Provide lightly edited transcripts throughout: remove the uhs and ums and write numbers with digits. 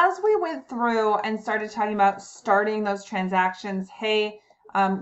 as we went through and started talking about starting those transactions, hey,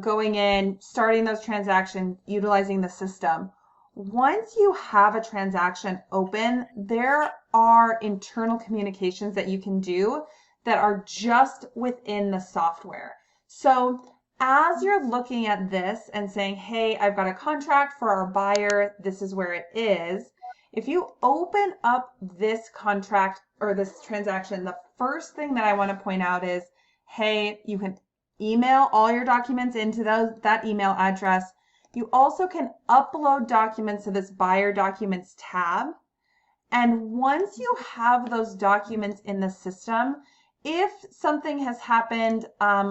going in, starting those transactions, utilizing the system. Once you have a transaction open, there are internal communications that you can do that are just within the software. So as you're looking at this and saying, hey, I've got a contract for our buyer, this is where it is. If you open up this contract or this transaction, the first thing that I want to point out is, hey, you can email all your documents into that email address. You also can upload documents to this buyer documents tab. And once you have those documents in the system, if something has happened,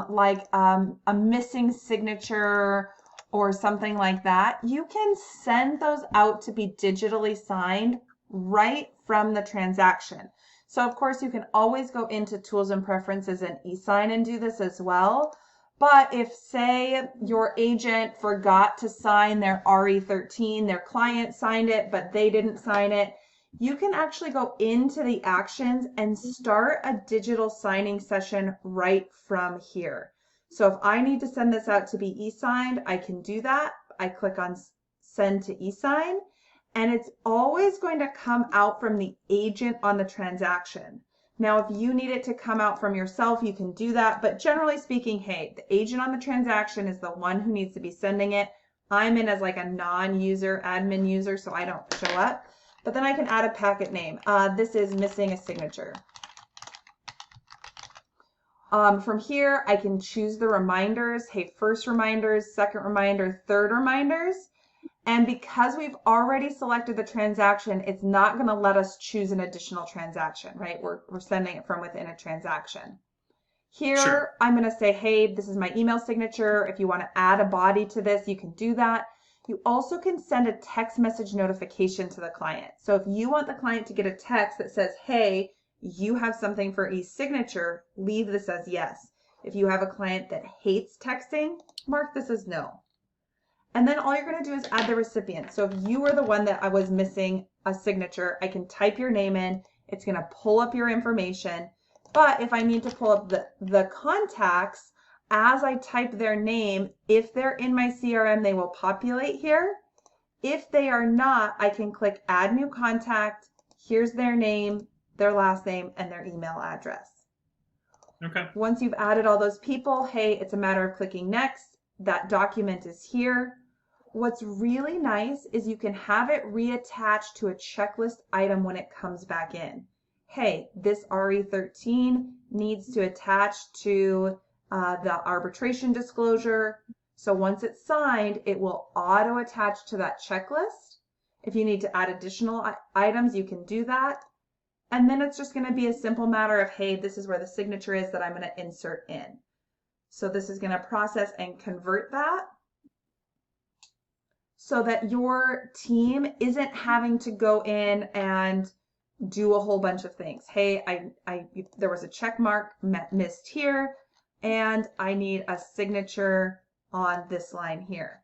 like a missing signature or something like that, you can send those out to be digitally signed right from the transaction. So of course you can always go into tools and preferences and e-sign and do this as well. But if, say, your agent forgot to sign their RE13, their client signed it, but they didn't sign it, you can actually go into the actions and start a digital signing session right from here. So if I need to send this out to be e-signed, I can do that. I click on send to e-sign, and it's always going to come out from the agent on the transaction. Now, if you need it to come out from yourself, you can do that. But generally speaking, hey, the agent on the transaction is the one who needs to be sending it. I'm in as like a non-user, admin user, so I don't show up. But then I can add a packet name. This is missing a signature. From here, I can choose the reminders. Hey, first reminders, second reminder, third reminders. And because we've already selected the transaction, it's not going to let us choose an additional transaction, right? We're sending it from within a transaction. Here, sure. I'm going to say, hey, this is my email signature. If you want to add a body to this, you can do that. You also can send a text message notification to the client. So if you want the client to get a text that says, hey, you have something for e-signature, leave this as yes. If you have a client that hates texting, mark this as no. And then all you're going to do is add the recipient. So if you were the one that I was missing a signature, I can type your name in. It's going to pull up your information. But if I need to pull up the contacts, as I type their name, if they're in my CRM, they will populate here. If they are not, I can click add new contact. Here's their name, their last name, and their email address. Okay. Once you've added all those people, hey, it's a matter of clicking next. That document is here. What's really nice is you can have it reattached to a checklist item when it comes back in. Hey, this RE13 needs to attach to the arbitration disclosure. So once it's signed, it will auto attach to that checklist. If you need to add additional items, you can do that. And then it's just going to be a simple matter of, hey, this is where the signature is that I'm going to insert in. So this is going to process and convert that so that your team isn't having to go in and do a whole bunch of things. Hey, there was a check mark missed here, and I need a signature on this line here.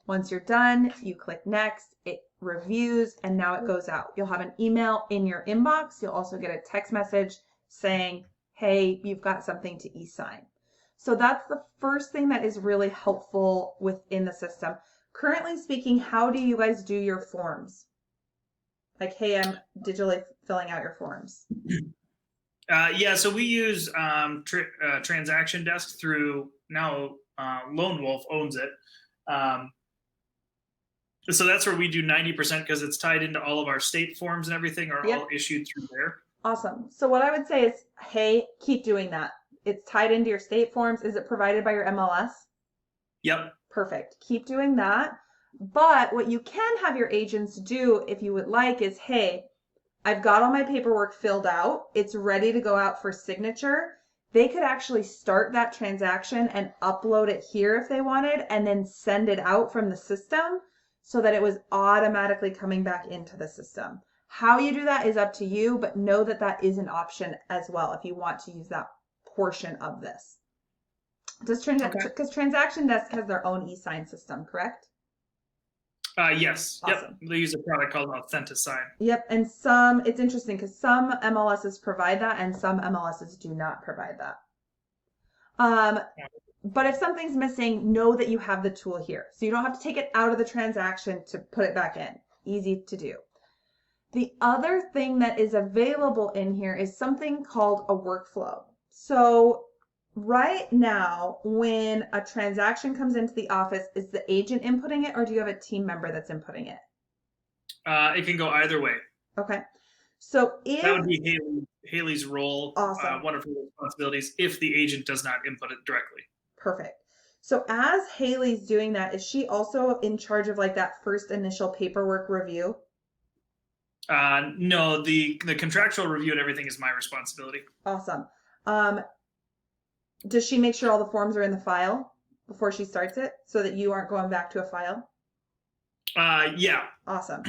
Once you're done, you click next, it reviews, and now it goes out. You'll have an email in your inbox. You'll also get a text message saying, hey, you've got something to e-sign. So that's the first thing that is really helpful within the system. Currently speaking, how do you guys do your forms? Like, hey, I'm digitally filling out your forms. Yeah, so we use Transaction Desk through now Lone Wolf owns it. So that's where we do 90% because it's tied into all of our state forms and everything are all issued through there. Awesome. So what I would say is, hey, keep doing that. It's tied into your state forms. Is it provided by your MLS? Yep. Perfect. Keep doing that. But what you can have your agents do, if you would like, is, hey, I've got all my paperwork filled out. It's ready to go out for signature. They could actually start that transaction and upload it here if they wanted, and then send it out from the system so that it was automatically coming back into the system. How you do that is up to you, but know that that is an option as well if you want to use that portion of this. Because Transaction Desk has their own e-sign system, correct? Yes. Awesome. Yep. They use a product called Authenticide. Yep, and it's interesting because some MLSs provide that and some MLSs do not provide that. But if something's missing, know that you have the tool here. So you don't have to take it out of the transaction to put it back in. Easy to do. The other thing that is available in here is something called a workflow. So right now, when a transaction comes into the office, is the agent inputting it or do you have a team member that's inputting it? It can go either way. Okay. So that would be Haley's role, awesome. one of her responsibilities, if the agent does not input it directly. Perfect. So as Haley's doing that, is she also in charge of like that first initial paperwork review? No, the contractual review and everything is my responsibility. Awesome. Does she make sure all the forms are in the file before she starts it so that you aren't going back to a file? Yeah. Awesome.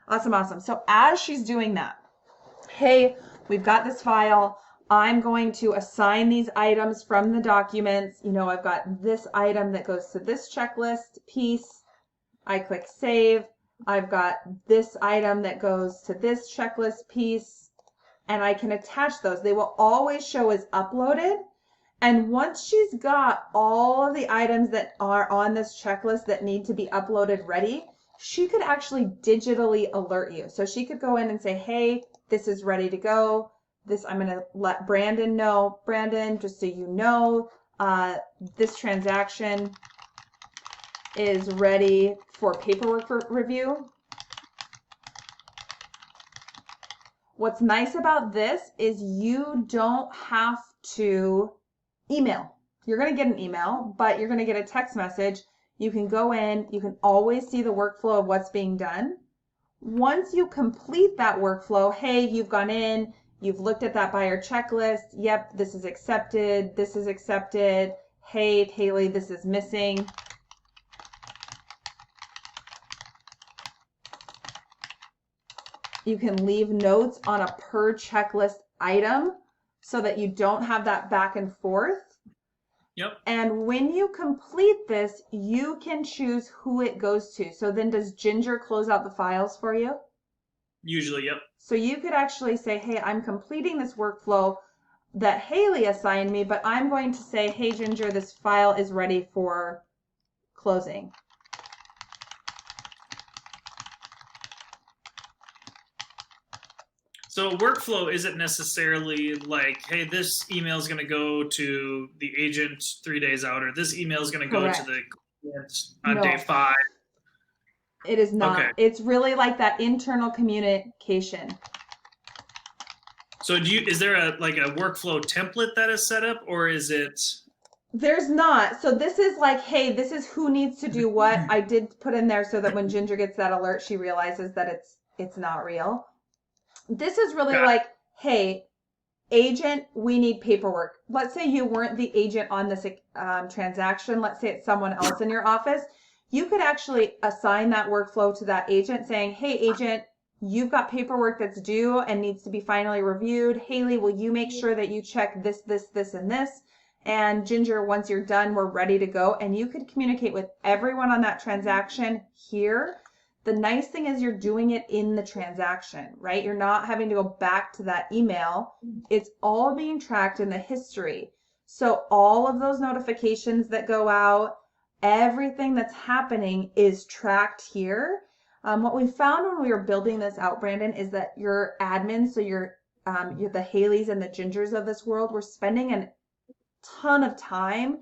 Awesome. So as she's doing that, hey, we've got this file. I'm going to assign these items from the documents. You know, I've got this item that goes to this checklist piece. I click save. I've got this item that goes to this checklist piece, and I can attach those. They will always show as uploaded. And once she's got all of the items that are on this checklist that need to be uploaded ready, she could actually digitally alert you. So she could go in and say, hey, this is ready to go. This, I'm going to let Brandon know. Brandon, just so you know, this transaction is ready for paperwork review. What's nice about this is you don't have to email. You're going to get an email, but you're going to get a text message. You can go in, you can always see the workflow of what's being done. Once you complete that workflow, hey, you've gone in, you've looked at that buyer checklist. Yep, this is accepted. This is accepted. Hey, Haley, this is missing. You can leave notes on a per checklist item so that you don't have that back and forth. Yep. And when you complete this, you can choose who it goes to. So then does Ginger close out the files for you? Usually, yep. So you could actually say, hey, I'm completing this workflow that Haley assigned me, but I'm going to say, hey, Ginger, this file is ready for closing. So workflow isn't necessarily like, hey, this email is going to go to the agent 3 days out, or this email is going to go to the client on day 5. It is not. Okay. It's really like that internal communication. So is there a workflow template that is set up, or is it? There's not. So this is like, hey, this is who needs to do what. I did put in there so that when Ginger gets that alert, she realizes that it's not real. This is really like, hey, agent, we need paperwork. Let's say you weren't the agent on this transaction. Let's say it's someone else in your office. You could actually assign that workflow to that agent saying, hey, agent, you've got paperwork that's due and needs to be finally reviewed. Haley, will you make sure that you check this, this, this, and this? And Ginger, once you're done, we're ready to go. And you could communicate with everyone on that transaction here. The nice thing is you're doing it in the transaction, right? You're not having to go back to that email. It's all being tracked in the history. So all of those notifications that go out, everything that's happening is tracked here. What we found when we were building this out, Brandon, is that your admins, so you're the Haleys and the Gingers of this world, were spending a ton of time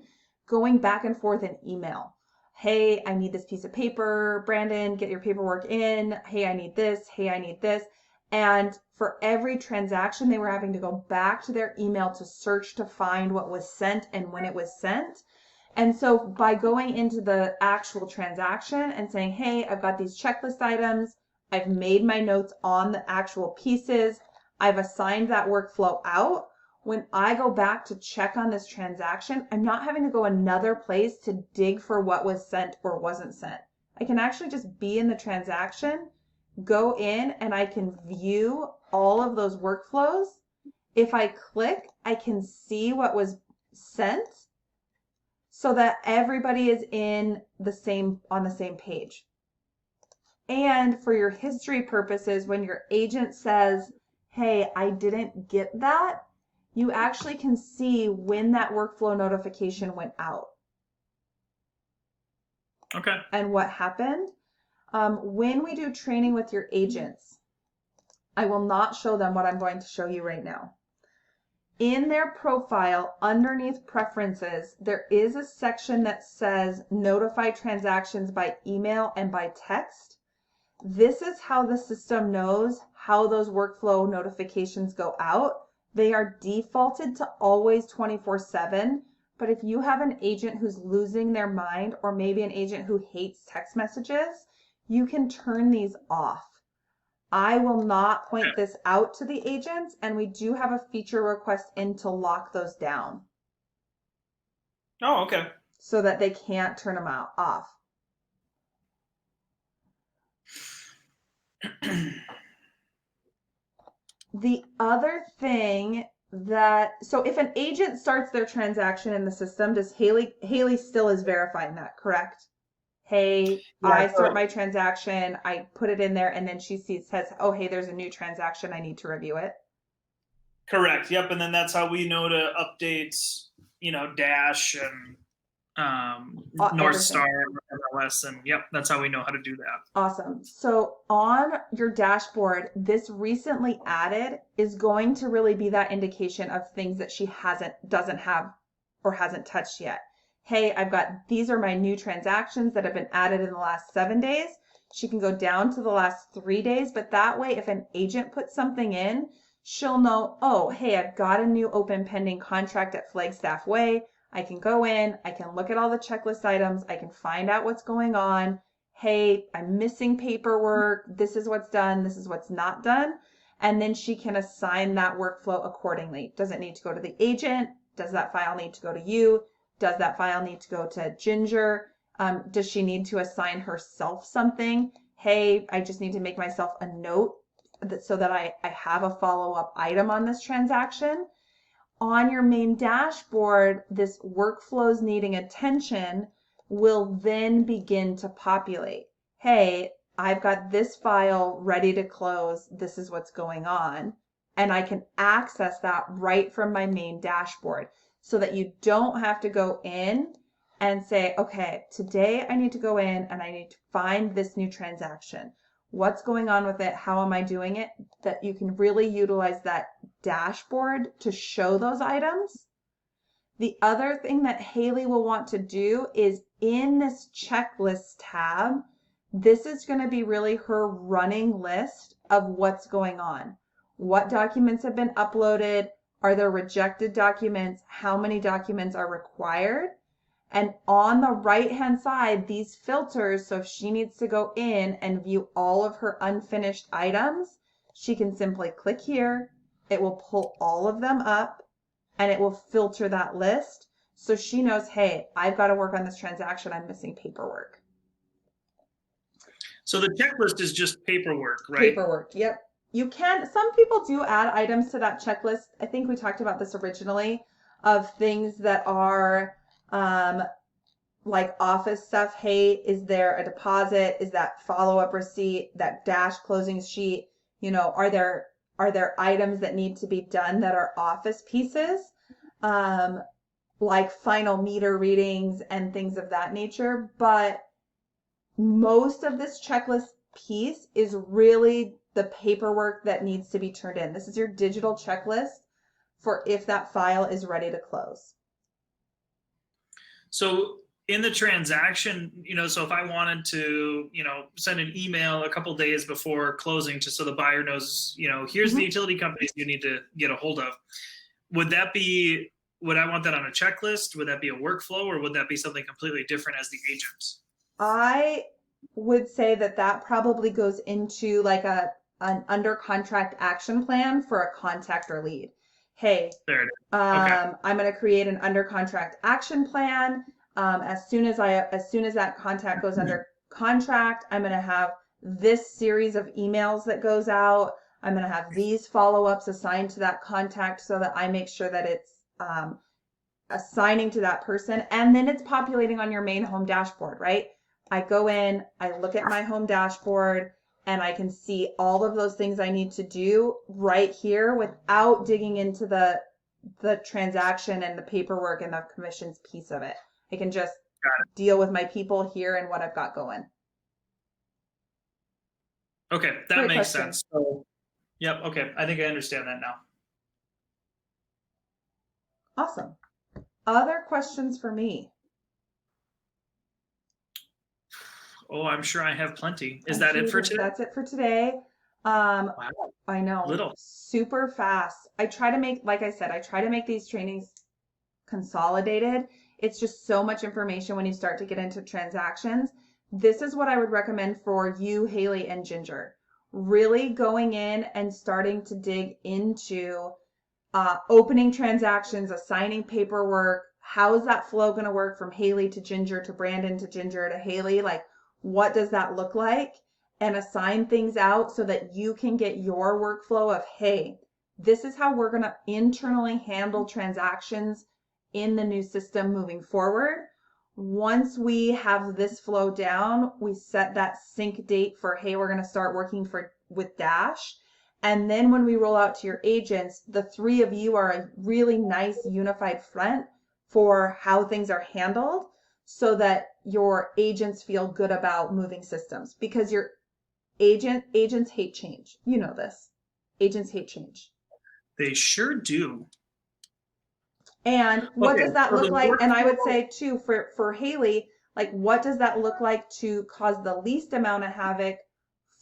going back and forth in email. Hey, I need this piece of paper. Brandon, get your paperwork in. Hey, I need this. Hey, I need this. And for every transaction, they were having to go back to their email to search to find what was sent and when it was sent. And so by going into the actual transaction and saying, hey, I've got these checklist items. I've made my notes on the actual pieces. I've assigned that workflow out. When I go back to check on this transaction, I'm not having to go another place to dig for what was sent or wasn't sent. I can actually just be in the transaction, go in, and I can view all of those workflows. If I click, I can see what was sent so that everybody is on the same page. And for your history purposes, when your agent says, hey, I didn't get that, you actually can see when that workflow notification went out. Okay. And what happened. When we do training with your agents, I will not show them what I'm going to show you right now. In their profile, underneath preferences, there is a section that says notify transactions by email and by text. This is how the system knows how those workflow notifications go out. They are defaulted to always 24/7. But if you have an agent who's losing their mind, or maybe an agent who hates text messages, you can turn these off. I will not point this out to the agents, and we do have a feature request in to lock those down. Oh, okay. So that they can't turn them off. The other thing so if an agent starts their transaction in the system, does Haley still is verifying that, correct? Hey, yeah, I start my transaction, I put it in there, and then she says, oh, hey, there's a new transaction, I need to review it. Correct. Yep. And then that's how we know to update, Dash and North Star, MLS, and yep, that's how we know how to do that. Awesome. So on your dashboard, this recently added is going to really be that indication of things that she doesn't have or hasn't touched yet. Hey, these are my new transactions that have been added in the last 7 days. She can go down to the last 3 days, but that way, if an agent puts something in, she'll know, oh, hey, I've got a new open pending contract at Flagstaff Way. I can go in, I can look at all the checklist items, I can find out what's going on. Hey, I'm missing paperwork. This is what's done. This is what's not done. And then she can assign that workflow accordingly. Does it need to go to the agent? Does that file need to go to you? Does that file need to go to Ginger? Does she need to assign herself something? Hey, I just need to make myself a note so that I have a follow-up item on this transaction. On your main dashboard, this workflows needing attention will then begin to populate. Hey, I've got this file ready to close. This is what's going on. And I can access that right from my main dashboard so that you don't have to go in and say, okay, today I need to go in and I need to find this new transaction. What's going on with it? How am I doing it? That you can really utilize that dashboard to show those items. The other thing that Haley will want to do is in this checklist tab, this is going to be really her running list of what's going on. What documents have been uploaded? Are there rejected documents? How many documents are required? And on the right-hand side, these filters, so if she needs to go in and view all of her unfinished items, she can simply click here. It will pull all of them up and it will filter that list. So she knows, hey, I've got to work on this transaction. I'm missing paperwork. So the checklist is just paperwork, right? Paperwork, yep. You can, some people do add items to that checklist. I think we talked about this originally, of things that are like office stuff. Hey, is there a deposit? Is that follow-up receipt, that dash closing sheet? Are there items that need to be done that are office pieces, like final meter readings and things of that nature? But most of this checklist piece is really the paperwork that needs to be turned in. This is your digital checklist for if that file is ready to close. So in the transaction, so if I wanted to, send an email a couple days before closing just so the buyer knows, here's the utility companies you need to get a hold of, would I want that on a checklist? Would that be a workflow, or would that be something completely different as the agent? I would say that probably goes into like an under contract action plan for a contact or lead. Hey, I'm going to create an under contract action plan. As soon as that contact goes under contract, I'm going to have this series of emails that goes out. I'm going to have these follow-ups assigned to that contact so that I make sure that it's assigning to that person. And then it's populating on your main home dashboard, right? I go in, I look at my home dashboard, and I can see all of those things I need to do right here without digging into the transaction and the paperwork and the commissions piece of it. I can just deal with my people here and what I've got going. Okay, that Great makes question. sense. So, yep. Okay, I think I understand that now. Awesome. Other questions for me? Oh, I'm sure I have plenty. Is that it for today? That's it for today. Wow, I know, little. super fast. I try to make, like I said, I try to make these trainings consolidated. It's just so much information when you start to get into transactions. This is what I would recommend for you, Haley and Ginger. Really going in and starting to dig into opening transactions, assigning paperwork. How is that flow going to work from Haley to Ginger to Brandon to Ginger to Haley? Like, what does that look like? And assign things out so that you can get your workflow of, hey, this is how we're going to internally handle transactions in the new system moving forward. Once we have this flow down, we set that sync date for, hey, we're going to start working with Dash. And then when we roll out to your agents, the three of you are a really nice unified front for how things are handled so that your agents feel good about moving systems, because your agents hate change. You know this. Agents hate change. They sure do. And what does that look like? And I would say too, for Haley, like, what does that look like to cause the least amount of havoc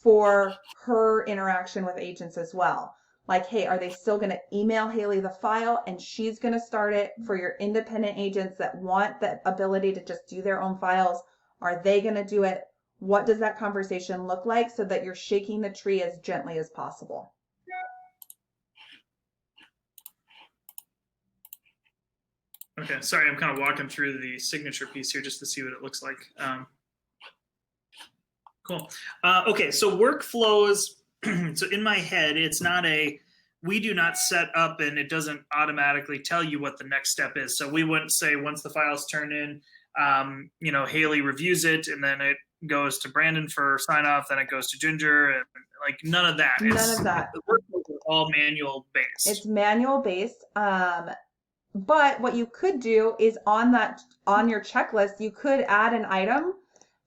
for her interaction with agents as well? Like, hey, are they still going to email Haley the file and she's going to start it for your independent agents that want the ability to just do their own files? Are they going to do it? What does that conversation look like so that you're shaking the tree as gently as possible? Okay, sorry, I'm kind of walking through the signature piece here just to see what it looks like. Cool. Okay, so workflows. So in my head, it's not we do not set up and it doesn't automatically tell you what the next step is. So we wouldn't say once the file's turned in, Haley reviews it and then it goes to Brandon for sign off, then it goes to Ginger, and like none of that. None of that. The workflows are all manual based. It's manual based. But what you could do is on your checklist, you could add an item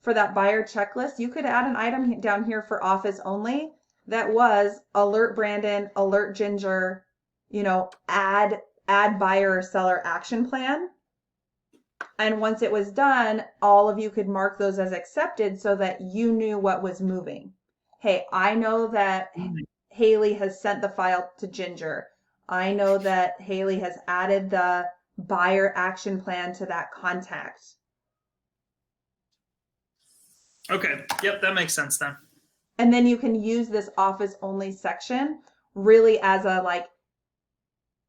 for that buyer checklist. You could add an item down here for office only that was alert Brandon, alert Ginger, add buyer or seller action plan. And once it was done, all of you could mark those as accepted so that you knew what was moving. Hey, I know that Haley has sent the file to Ginger. I know that Haley has added the buyer action plan to that contact. Okay. Yep, that makes sense then. And then you can use this office only section really as a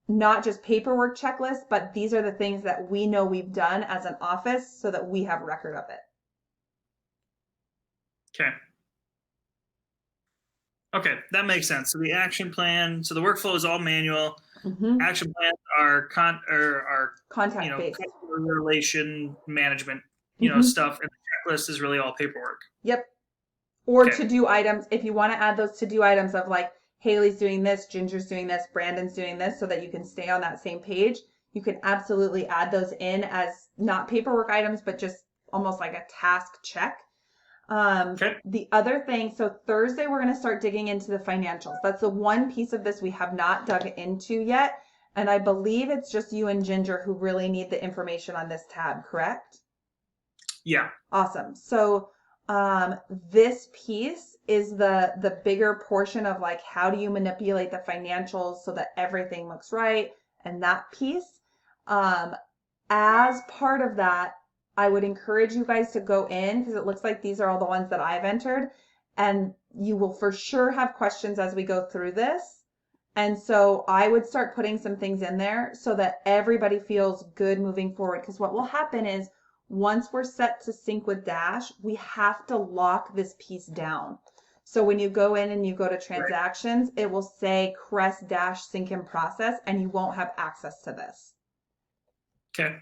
not just paperwork checklist, but these are the things that we know we've done as an office so that we have record of it. Okay. Okay, that makes sense. So the action plan, so the workflow is all manual. Mm-hmm. Action plans are contact based, customer relation management, stuff, and the checklist is really all paperwork. Yep. Or to-do items. If you want to add those to-do items of like Haley's doing this, Ginger's doing this, Brandon's doing this, so that you can stay on that same page, you can absolutely add those in as not paperwork items, but just almost like a task check. The other thing, so Thursday we're going to start digging into the financials. That's the one piece of this we have not dug into yet. And I believe it's just you and Ginger who really need the information on this tab, correct? Yeah. Awesome. So this piece is the bigger portion of like, how do you manipulate the financials so that everything looks right? And that piece, as part of that, I would encourage you guys to go in, because it looks like these are all the ones that I've entered, and you will for sure have questions as we go through this. And so I would start putting some things in there so that everybody feels good moving forward. Because what will happen is once we're set to sync with Dash, we have to lock this piece down. So when you go in and you go to transactions, it will say Crest Dash sync in process, and you won't have access to this. Okay.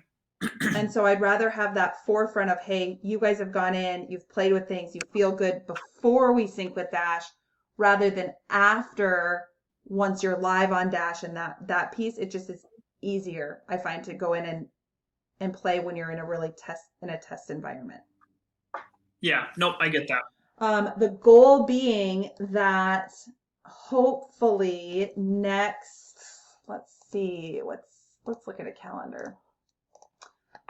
And so I'd rather have that forefront of, hey, you guys have gone in, you've played with things, you feel good before we sync with Dash, rather than after, once you're live on Dash. And that piece, it just is easier, I find, to go in and play when you're in a test environment. Yeah, nope, I get that. The goal being that hopefully next, let's see, let's look at a calendar.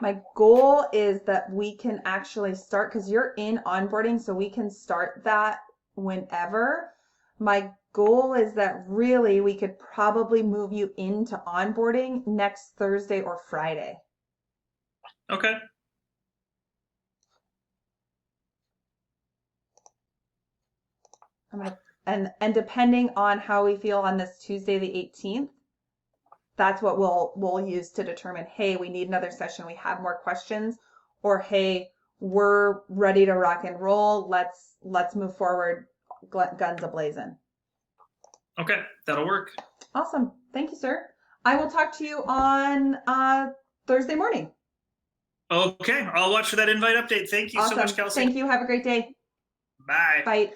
My goal is that we can actually start, because you're in onboarding, so we can start that whenever. My goal is that really we could probably move you into onboarding next Thursday or Friday. Okay. And depending on how we feel on this Tuesday the 18th, that's what we'll use to determine, hey, we need another session, we have more questions, or hey, we're ready to rock and roll, let's move forward, guns a-blazing. Okay, that'll work. Awesome. Thank you, sir. I will talk to you on Thursday morning. Okay, I'll watch for that invite update. Thank you awesome. so much, Kelsey. Thank you. Have a great day. Bye. Bye.